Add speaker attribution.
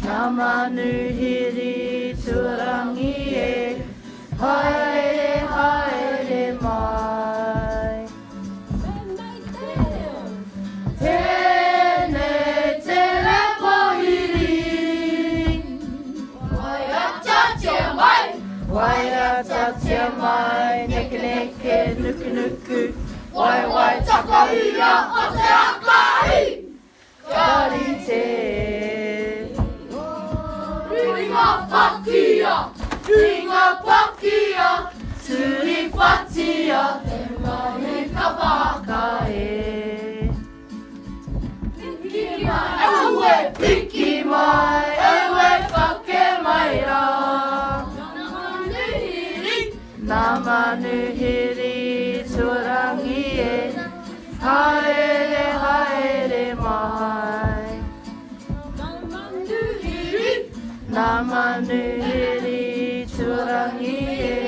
Speaker 1: 나만을 히리 주랑이에 하에레 하에레 마이 테네 텔레포히리 와이라 짜치야 마이 네케 네케 누크 누크 와이 와이 차카이야 어차카이 가리제 링아 파티야 스리 파티야 대만의 카바카에 비키마이 에웨 파케마이라 나만을 히리 소랑이에 하에레 하에레 마이 나만을 히리 주랑이에